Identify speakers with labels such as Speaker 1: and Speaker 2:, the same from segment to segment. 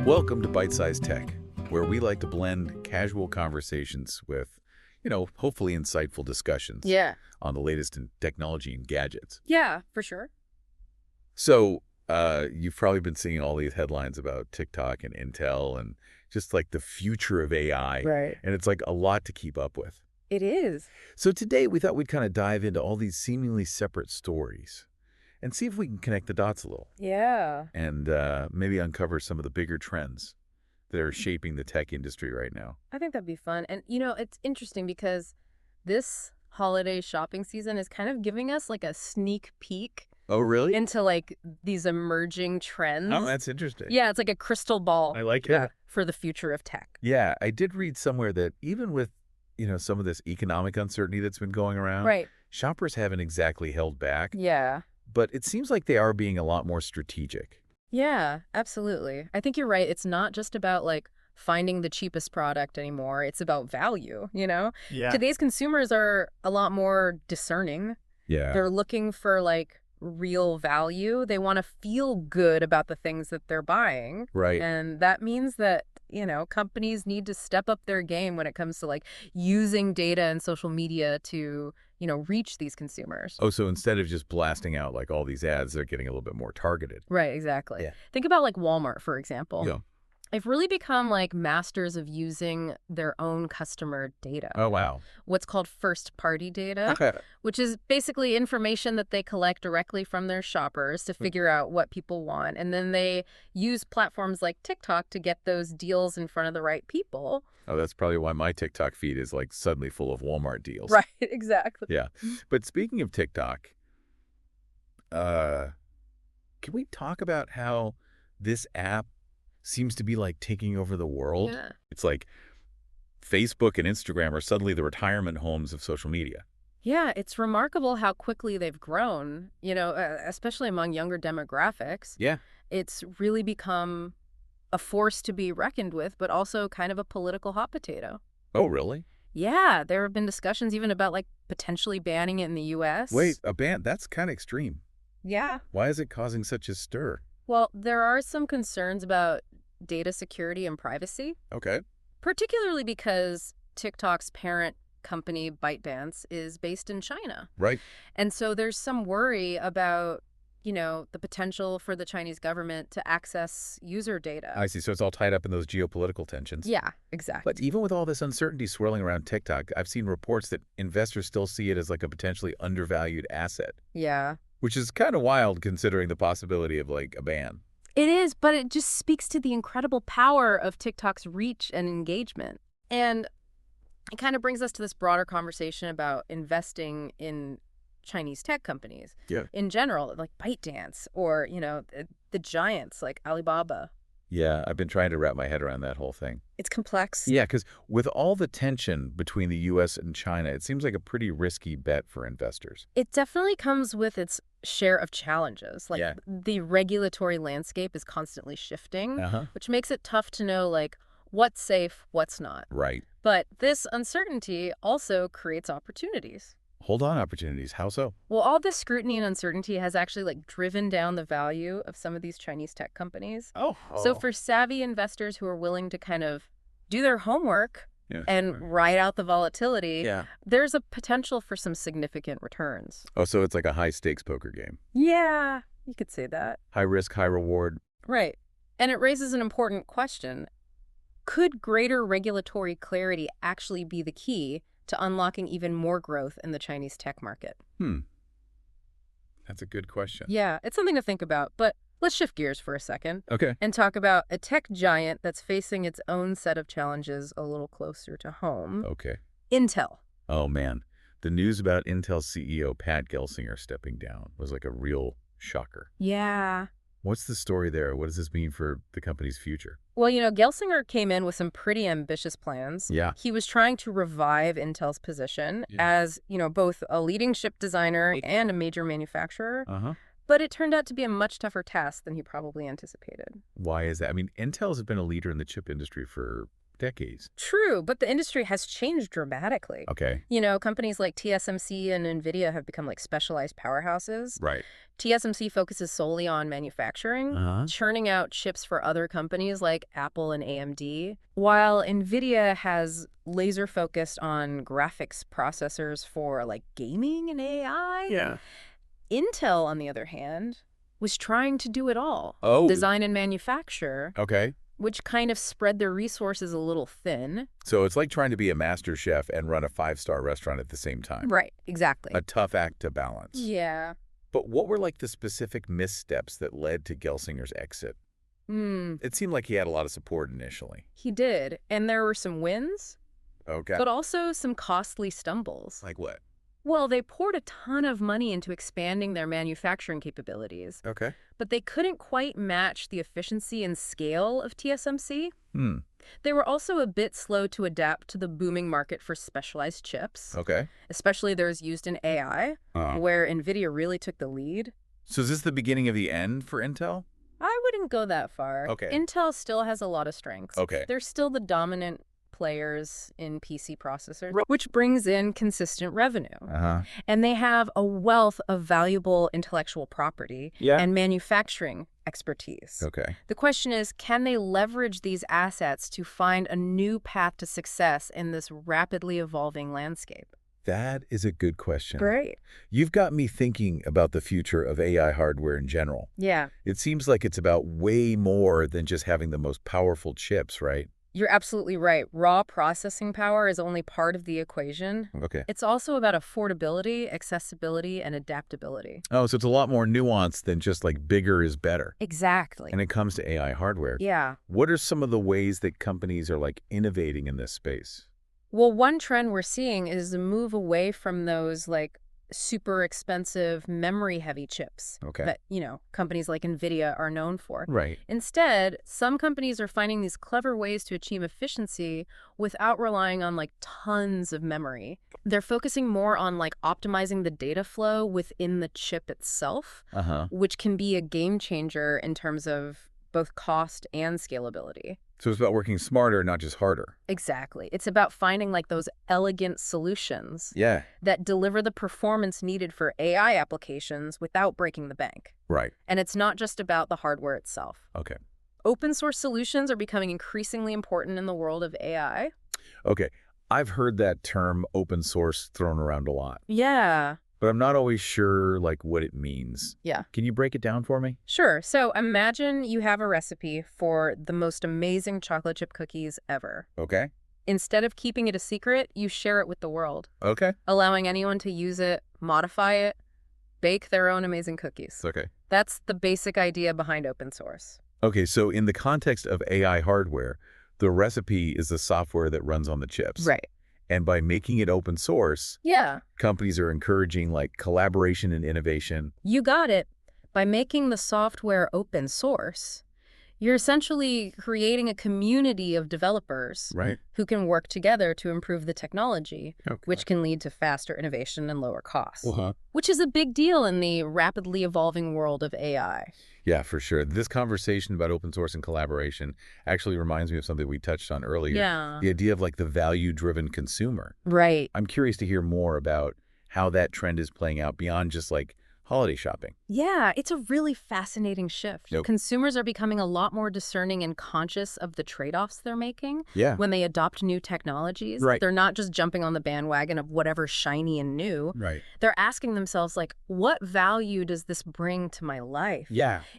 Speaker 1: Welcome to Byte-Sized Tech, where we like to blend casual conversations with, hopefully insightful discussions on the latest in technology and gadgets.
Speaker 2: Yeah, for sure.
Speaker 1: So, you've probably been seeing all these headlines about TikTok and Intel and just like the future of AI.
Speaker 2: Right.
Speaker 1: And it's like a lot to keep up with.
Speaker 2: It is.
Speaker 1: So today we thought we'd kind of dive into all these seemingly separate stories and see if we can connect the dots a little.
Speaker 2: Yeah.
Speaker 1: And maybe uncover some of the bigger trends that are shaping the tech industry right now.
Speaker 2: I think that'd be fun. And, it's interesting because this holiday shopping season is kind of giving us like a sneak peek.
Speaker 1: Oh, really?
Speaker 2: Into like these emerging trends.
Speaker 1: Oh, that's interesting.
Speaker 2: Yeah, it's like a crystal ball.
Speaker 1: I like it.
Speaker 2: For the future of tech.
Speaker 1: Yeah, I did read somewhere that even with, some of this economic uncertainty that's been going around,
Speaker 2: right,
Speaker 1: shoppers haven't exactly held back.
Speaker 2: Yeah.
Speaker 1: But it seems like they are being a lot more strategic.
Speaker 2: Yeah, absolutely. I think you're right. It's not just about like finding the cheapest product anymore. It's about value,
Speaker 1: Yeah.
Speaker 2: Today's consumers are a lot more discerning.
Speaker 1: Yeah.
Speaker 2: They're looking for like real value. They want to feel good about the things that they're buying.
Speaker 1: Right.
Speaker 2: And that means that, companies need to step up their game when it comes to like using data and social media to, reach these consumers.
Speaker 1: Oh, so instead of just blasting out like all these ads, they're getting a little bit more targeted.
Speaker 2: Right, exactly.
Speaker 1: Yeah.
Speaker 2: Think about like Walmart, for example.
Speaker 1: Yeah.
Speaker 2: They've really become like masters of using their own customer data.
Speaker 1: Oh, wow.
Speaker 2: What's called first-party data,
Speaker 1: Okay.
Speaker 2: which is basically information that they collect directly from their shoppers to figure out what people want. And then they use platforms like TikTok to get those deals in front of the right people.
Speaker 1: Oh, that's probably why my TikTok feed is like suddenly full of Walmart deals.
Speaker 2: Right, exactly.
Speaker 1: Yeah. But speaking of TikTok, can we talk about how this app seems to be like taking over the world?
Speaker 2: Yeah.
Speaker 1: It's like Facebook and Instagram are suddenly the retirement homes of social media.
Speaker 2: Yeah, it's remarkable how quickly they've grown, especially among younger demographics.
Speaker 1: Yeah.
Speaker 2: It's really become a force to be reckoned with, but also kind of a political hot potato.
Speaker 1: Oh, really?
Speaker 2: Yeah, there have been discussions even about like potentially banning it in the U.S.
Speaker 1: Wait, a ban? That's kind of extreme.
Speaker 2: Yeah.
Speaker 1: Why is it causing such a stir?
Speaker 2: Well, there are some concerns about data security and privacy.
Speaker 1: Okay.
Speaker 2: Particularly because TikTok's parent company, ByteDance, is based in China.
Speaker 1: Right.
Speaker 2: And so there's some worry about, the potential for the Chinese government to access user data.
Speaker 1: I see. So it's all tied up in those geopolitical tensions.
Speaker 2: Yeah, exactly.
Speaker 1: But even with all this uncertainty swirling around TikTok, I've seen reports that investors still see it as like a potentially undervalued asset.
Speaker 2: Yeah.
Speaker 1: Which is kind of wild considering the possibility of like a ban.
Speaker 2: It is, but it just speaks to the incredible power of TikTok's reach and engagement. And it kind of brings us to this broader conversation about investing in Chinese tech companies.
Speaker 1: Yeah.
Speaker 2: In general, like ByteDance or, the giants like Alibaba.
Speaker 1: Yeah, I've been trying to wrap my head around that whole thing.
Speaker 2: It's complex.
Speaker 1: Yeah, because with all the tension between the U.S. and China, it seems like a pretty risky bet for investors.
Speaker 2: It definitely comes with its share of challenges. Like the regulatory landscape is constantly shifting, which makes it tough to know like what's safe, what's not.
Speaker 1: Right.
Speaker 2: But this uncertainty also creates opportunities.
Speaker 1: Hold on, opportunities. How so?
Speaker 2: Well, all this scrutiny and uncertainty has actually like driven down the value of some of these Chinese tech companies.
Speaker 1: Oh.
Speaker 2: So for savvy investors who are willing to kind of do their homework and ride out the volatility, there's a potential for some significant returns.
Speaker 1: Oh, so it's like a high-stakes poker game.
Speaker 2: Yeah, you could say that.
Speaker 1: High risk, high reward.
Speaker 2: Right. And it raises an important question. Could greater regulatory clarity actually be the key to unlocking even more growth in the Chinese tech market?
Speaker 1: That's a good question.
Speaker 2: Yeah, it's something to think about, but let's shift gears for a second.
Speaker 1: Okay.
Speaker 2: And talk about a tech giant that's facing its own set of challenges a little closer to home.
Speaker 1: Okay.
Speaker 2: Intel.
Speaker 1: Oh, man. The news about Intel CEO Pat Gelsinger stepping down was like a real shocker.
Speaker 2: Yeah.
Speaker 1: What's the story there? What does this mean for the company's future?
Speaker 2: Well, Gelsinger came in with some pretty ambitious plans.
Speaker 1: Yeah.
Speaker 2: He was trying to revive Intel's position as, both a leading chip designer and a major manufacturer. But it turned out to be a much tougher task than he probably anticipated.
Speaker 1: Why is that? I mean, Intel has been a leader in the chip industry for decades.
Speaker 2: True, but the industry has changed dramatically.
Speaker 1: Okay.
Speaker 2: Companies like TSMC and NVIDIA have become like specialized powerhouses.
Speaker 1: Right.
Speaker 2: TSMC focuses solely on manufacturing,
Speaker 1: Uh-huh.
Speaker 2: churning out chips for other companies like Apple and AMD, while NVIDIA has laser focused on graphics processors for like gaming and AI.
Speaker 1: Yeah.
Speaker 2: Intel, on the other hand, was trying to do it all.
Speaker 1: Oh.
Speaker 2: Design and manufacture,
Speaker 1: Okay.
Speaker 2: which kind of spread their resources a little thin.
Speaker 1: So it's like trying to be a master chef and run a 5-star restaurant at the same time.
Speaker 2: Right, exactly.
Speaker 1: A tough act to balance.
Speaker 2: Yeah.
Speaker 1: But what were like the specific missteps that led to Gelsinger's exit? It seemed like he had a lot of support initially.
Speaker 2: He did, and there were some wins,
Speaker 1: Okay.
Speaker 2: but also some costly stumbles.
Speaker 1: Like what?
Speaker 2: Well, they poured a ton of money into expanding their manufacturing capabilities,
Speaker 1: Okay.
Speaker 2: but they couldn't quite match the efficiency and scale of TSMC.
Speaker 1: Hmm.
Speaker 2: They were also a bit slow to adapt to the booming market for specialized chips,
Speaker 1: Okay.
Speaker 2: especially those used in AI, where NVIDIA really took the lead.
Speaker 1: So is this the beginning of the end for Intel?
Speaker 2: I wouldn't go that far.
Speaker 1: Okay.
Speaker 2: Intel still has a lot of strengths.
Speaker 1: Okay.
Speaker 2: They're still the dominant players in PC processors, which brings in consistent revenue.
Speaker 1: Uh-huh.
Speaker 2: And they have a wealth of valuable intellectual property and manufacturing expertise.
Speaker 1: Okay.
Speaker 2: The question is, can they leverage these assets to find a new path to success in this rapidly evolving landscape?
Speaker 1: That is a good question.
Speaker 2: Great.
Speaker 1: You've got me thinking about the future of AI hardware in general.
Speaker 2: Yeah.
Speaker 1: It seems like it's about way more than just having the most powerful chips, right?
Speaker 2: You're absolutely right. Raw processing power is only part of the equation.
Speaker 1: Okay.
Speaker 2: It's also about affordability, accessibility, and adaptability.
Speaker 1: Oh, so it's a lot more nuanced than just like bigger is better.
Speaker 2: Exactly.
Speaker 1: And it comes to AI hardware.
Speaker 2: Yeah.
Speaker 1: What are some of the ways that companies are like innovating in this space?
Speaker 2: Well, one trend we're seeing is a move away from those like super expensive memory-heavy chips that, companies like NVIDIA are known for.
Speaker 1: Right.
Speaker 2: Instead, some companies are finding these clever ways to achieve efficiency without relying on like tons of memory. They're focusing more on like optimizing the data flow within the chip itself, which can be a game changer in terms of both cost and scalability.
Speaker 1: So it's about working smarter, not just harder.
Speaker 2: Exactly. It's about finding like those elegant solutions that deliver the performance needed for AI applications without breaking the bank.
Speaker 1: Right.
Speaker 2: And it's not just about the hardware itself.
Speaker 1: Okay.
Speaker 2: Open source solutions are becoming increasingly important in the world of AI.
Speaker 1: Okay. I've heard that term open source thrown around a lot.
Speaker 2: Yeah.
Speaker 1: But I'm not always sure like what it means.
Speaker 2: Yeah.
Speaker 1: Can you break it down for me?
Speaker 2: Sure. So imagine you have a recipe for the most amazing chocolate chip cookies ever.
Speaker 1: Okay.
Speaker 2: Instead of keeping it a secret, you share it with the world.
Speaker 1: Okay.
Speaker 2: Allowing anyone to use it, modify it, bake their own amazing cookies.
Speaker 1: Okay.
Speaker 2: That's the basic idea behind open source.
Speaker 1: Okay, so in the context of AI hardware, the recipe is the software that runs on the chips.
Speaker 2: Right.
Speaker 1: And by making it open source, companies are encouraging like collaboration and innovation.
Speaker 2: You got it. By making the software open source, you're essentially creating a community of developers who can work together to improve the technology, which can lead to faster innovation and lower costs, which is a big deal in the rapidly evolving world of AI.
Speaker 1: Yeah, for sure. This conversation about open source and collaboration actually reminds me of something we touched on earlier.
Speaker 2: Yeah.
Speaker 1: The idea of like the value-driven consumer.
Speaker 2: Right.
Speaker 1: I'm curious to hear more about how that trend is playing out beyond just like holiday shopping.
Speaker 2: Yeah, it's a really fascinating shift. Consumers are becoming a lot more discerning and conscious of the trade-offs they're making when they adopt new technologies. They're not just jumping on the bandwagon of whatever's shiny and new. They're asking themselves, like, what value does this bring to my life?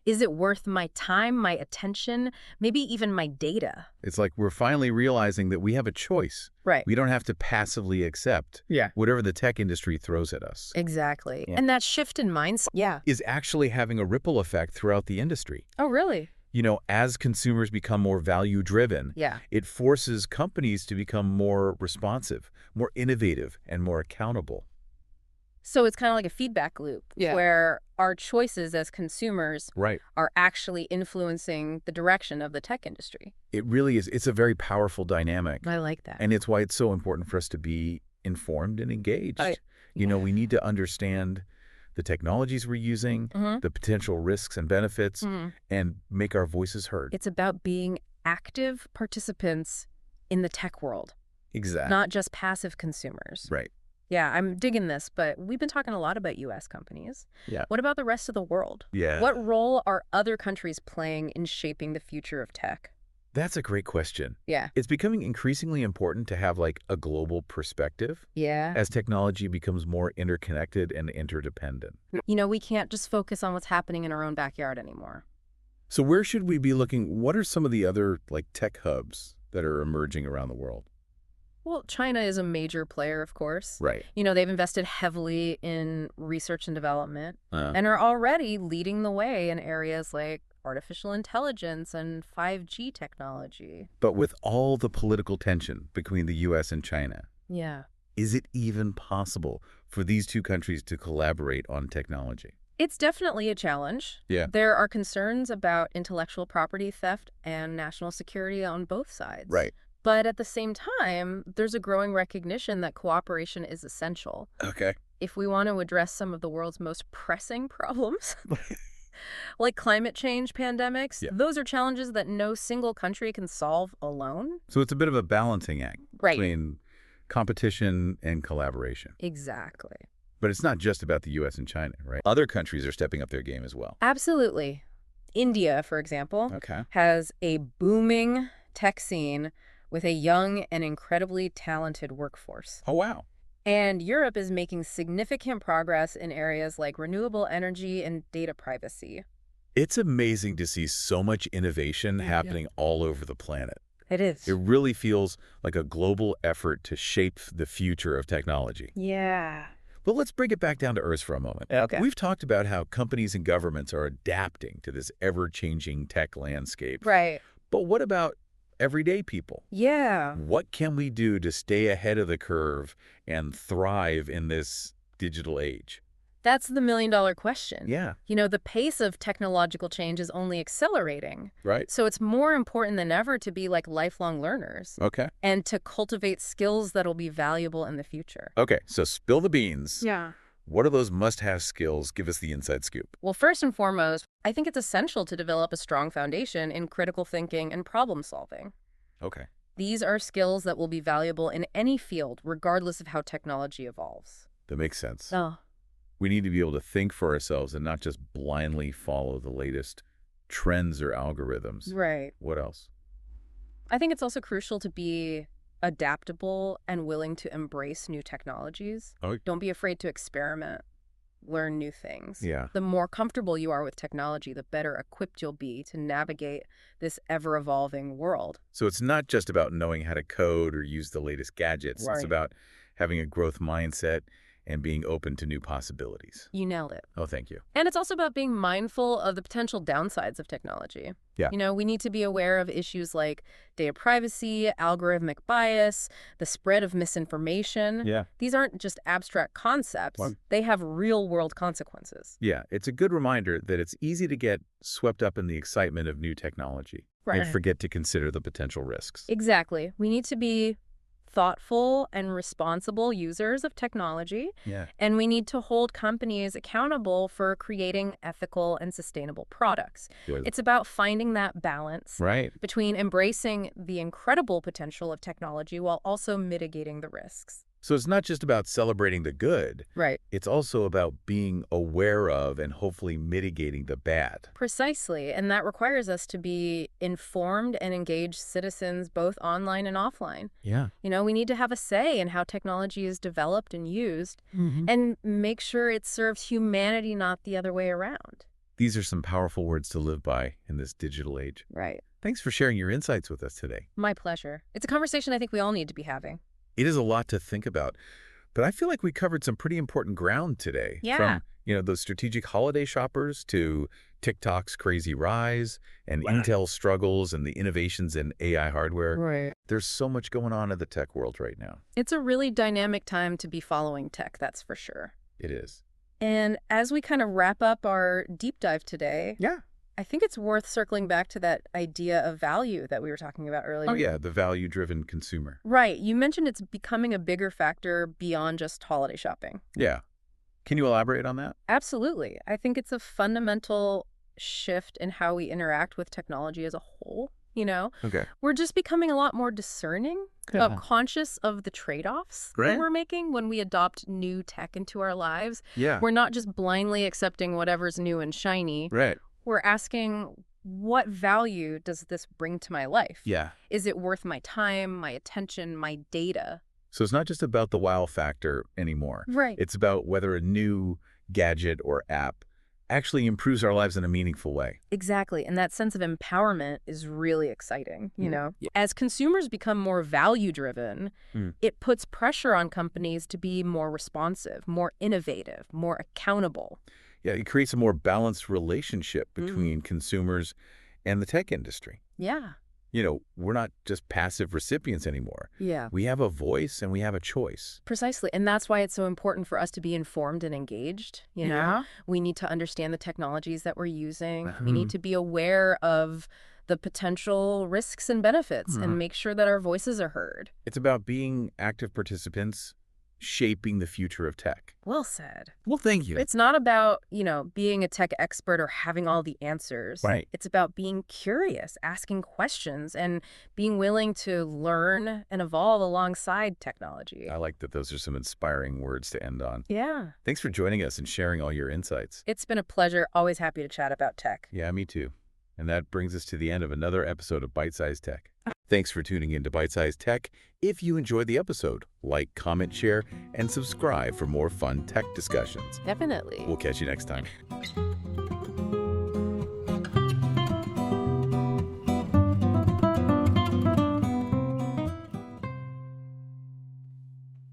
Speaker 2: Is it worth my time, my attention, maybe even my data?
Speaker 1: It's like we're finally realizing that we have a choice. We don't have to passively accept whatever the tech industry throws at us.
Speaker 2: Exactly. And that shift in mindset
Speaker 1: is actually having a ripple effect throughout the industry.
Speaker 2: Oh, really?
Speaker 1: You know, as consumers become more value-driven, it forces companies to become more responsive, more innovative, and more accountable.
Speaker 2: So it's kind of like a feedback loop where our choices as consumers are actually influencing the direction of the tech industry.
Speaker 1: It really is. It's a very powerful dynamic.
Speaker 2: I like that.
Speaker 1: And it's why it's so important for us to be informed and engaged. You know, we need to understand the technologies we're using, the potential risks and benefits, and make our voices heard.
Speaker 2: It's about being active participants in the tech world,
Speaker 1: Exactly.
Speaker 2: not just passive consumers.
Speaker 1: Right.
Speaker 2: Yeah, I'm digging this, but we've been talking a lot about U.S. companies.
Speaker 1: Yeah.
Speaker 2: What about the rest of the world?
Speaker 1: Yeah.
Speaker 2: What role are other countries playing in shaping the future of tech?
Speaker 1: That's a great question.
Speaker 2: Yeah.
Speaker 1: It's becoming increasingly important to have like a global perspective
Speaker 2: Yeah.
Speaker 1: as technology becomes more interconnected and interdependent.
Speaker 2: We can't just focus on what's happening in our own backyard anymore.
Speaker 1: So where should we be looking? What are some of the other like tech hubs that are emerging around the world?
Speaker 2: Well, China is a major player, of course.
Speaker 1: Right.
Speaker 2: They've invested heavily in research and development
Speaker 1: Uh,
Speaker 2: and are already leading the way in areas like artificial intelligence and 5G technology.
Speaker 1: but with all the political tension between the U.S. and China,
Speaker 2: Yeah.
Speaker 1: is it even possible for these two countries to collaborate on technology?
Speaker 2: It's definitely a challenge.
Speaker 1: Yeah.
Speaker 2: There are concerns about intellectual property theft and national security on both sides.
Speaker 1: Right.
Speaker 2: But at the same time, there's a growing recognition that cooperation is essential.
Speaker 1: Okay.
Speaker 2: If we want to address some of the world's most pressing problems, like climate change, pandemics,
Speaker 1: Yeah.
Speaker 2: those are challenges that no single country can solve alone.
Speaker 1: So it's a bit of a balancing act
Speaker 2: Right.
Speaker 1: between competition and collaboration.
Speaker 2: Exactly.
Speaker 1: But it's not just about the U.S. and China, right? Other countries are stepping up their game as well.
Speaker 2: Absolutely. India, for example,
Speaker 1: Okay.
Speaker 2: has a booming tech scene with a young and incredibly talented workforce.
Speaker 1: Oh, wow.
Speaker 2: And Europe is making significant progress in areas like renewable energy and data privacy.
Speaker 1: It's amazing to see so much innovation happening all over the planet.
Speaker 2: It is.
Speaker 1: It really feels like a global effort to shape the future of technology.
Speaker 2: Yeah.
Speaker 1: But let's bring it back down to earth for a moment.
Speaker 2: Okay.
Speaker 1: We've talked about how companies and governments are adapting to this ever-changing tech landscape.
Speaker 2: Right.
Speaker 1: But what about everyday people?
Speaker 2: Yeah.
Speaker 1: What can we do to stay ahead of the curve and thrive in this digital age?
Speaker 2: That's the million-dollar question.
Speaker 1: Yeah.
Speaker 2: The pace of technological change is only accelerating.
Speaker 1: Right.
Speaker 2: So it's more important than ever to be like lifelong learners
Speaker 1: Okay.
Speaker 2: and to cultivate skills that'll be valuable in the future.
Speaker 1: Okay, so spill the beans.
Speaker 2: Yeah.
Speaker 1: What are those must-have skills? Give us the inside scoop.
Speaker 2: Well, first and foremost, I think it's essential to develop a strong foundation in critical thinking and problem solving.
Speaker 1: Okay.
Speaker 2: These are skills that will be valuable in any field, regardless of how technology evolves.
Speaker 1: That makes sense.
Speaker 2: Oh.
Speaker 1: We need to be able to think for ourselves and not just blindly follow the latest trends or algorithms.
Speaker 2: Right.
Speaker 1: What else?
Speaker 2: I think it's also crucial to be adaptable and willing to embrace new technologies.
Speaker 1: Oh.
Speaker 2: Don't be afraid to experiment, learn new things.
Speaker 1: Yeah.
Speaker 2: The more comfortable you are with technology, the better equipped you'll be to navigate this ever-evolving world.
Speaker 1: So it's not just about knowing how to code or use the latest gadgets. It's
Speaker 2: Right.
Speaker 1: about having a growth mindset and being open to new possibilities.
Speaker 2: You nailed it.
Speaker 1: Oh, thank you.
Speaker 2: And it's also about being mindful of the potential downsides of technology.
Speaker 1: Yeah.
Speaker 2: We need to be aware of issues like data privacy, algorithmic bias, the spread of misinformation.
Speaker 1: Yeah.
Speaker 2: These aren't just abstract concepts.
Speaker 1: What?
Speaker 2: They have real-world consequences.
Speaker 1: Yeah, it's a good reminder that it's easy to get swept up in the excitement of new technology and forget to consider the potential risks.
Speaker 2: Exactly. We need to be thoughtful and responsible users of technology,
Speaker 1: Yeah.
Speaker 2: and we need to hold companies accountable for creating ethical and sustainable products.
Speaker 1: Good.
Speaker 2: It's about finding that balance
Speaker 1: Right.
Speaker 2: between embracing the incredible potential of technology while also mitigating the risks.
Speaker 1: So it's not just about celebrating the good.
Speaker 2: Right.
Speaker 1: It's also about being aware of and hopefully mitigating the bad.
Speaker 2: Precisely. And that requires us to be informed and engaged citizens both online and offline.
Speaker 1: Yeah.
Speaker 2: We need to have a say in how technology is developed and used
Speaker 1: Mm-hmm.
Speaker 2: and make sure it serves humanity, not the other way around.
Speaker 1: These are some powerful words to live by in this digital age.
Speaker 2: Right.
Speaker 1: Thanks for sharing your insights with us today.
Speaker 2: My pleasure. It's a conversation I think we all need to be having.
Speaker 1: It is a lot to think about, but I feel like we covered some pretty important ground today.
Speaker 2: Yeah.
Speaker 1: From, those strategic holiday shoppers to TikTok's crazy rise and Intel's struggles and the innovations in AI hardware.
Speaker 2: Right.
Speaker 1: There's so much going on in the tech world right now.
Speaker 2: It's a really dynamic time to be following tech, that's for sure.
Speaker 1: It is.
Speaker 2: And as we kind of wrap up our deep dive today,
Speaker 1: Yeah.
Speaker 2: I think it's worth circling back to that idea of value that we were talking about earlier.
Speaker 1: Oh, yeah, the value-driven consumer.
Speaker 2: Right. You mentioned it's becoming a bigger factor beyond just holiday shopping.
Speaker 1: Yeah. Can you elaborate on that?
Speaker 2: Absolutely. I think it's a fundamental shift in how we interact with technology as a whole. you know?
Speaker 1: Okay.
Speaker 2: We're just becoming a lot more discerning, conscious of the trade-offs that we're making when we adopt new tech into our lives.
Speaker 1: Yeah.
Speaker 2: We're not just blindly accepting whatever's new and shiny.
Speaker 1: Right.
Speaker 2: We're asking, what value does this bring to my life?
Speaker 1: Yeah.
Speaker 2: Is it worth my time, my attention, my data?
Speaker 1: So it's not just about the wow factor anymore.
Speaker 2: Right.
Speaker 1: It's about whether a new gadget or app actually improves our lives in a meaningful way.
Speaker 2: Exactly. And that sense of empowerment is really exciting, you know? Yeah. As consumers become more value-driven, it puts pressure on companies to be more responsive, more innovative, more accountable.
Speaker 1: Yeah, it creates a more balanced relationship between consumers and the tech industry.
Speaker 2: Yeah.
Speaker 1: You know, we're not just passive recipients anymore.
Speaker 2: Yeah.
Speaker 1: We have a voice and we have a choice.
Speaker 2: Precisely. And that's why it's so important for us to be informed and engaged. You know, we need to understand the technologies that we're using. We need to be aware of the potential risks and benefits and make sure that our voices are heard.
Speaker 1: It's about being active participants, shaping the future of tech.
Speaker 2: Well said.
Speaker 1: Well, thank you.
Speaker 2: It's not about, you know, being a tech expert or having all the answers.
Speaker 1: Right.
Speaker 2: It's about being curious, asking questions, and being willing to learn and evolve alongside technology.
Speaker 1: I like that those are some inspiring words to end on.
Speaker 2: Yeah.
Speaker 1: Thanks for joining us and sharing all your insights.
Speaker 2: It's been a pleasure. Always happy to chat about tech.
Speaker 1: Yeah, me too. And that brings us to the end of another episode of Byte-Sized Tech. Thanks for tuning in to Byte-Sized Tech. If you enjoyed the episode, like, comment, share, and subscribe for more fun tech discussions.
Speaker 2: Definitely.
Speaker 1: We'll catch you next time.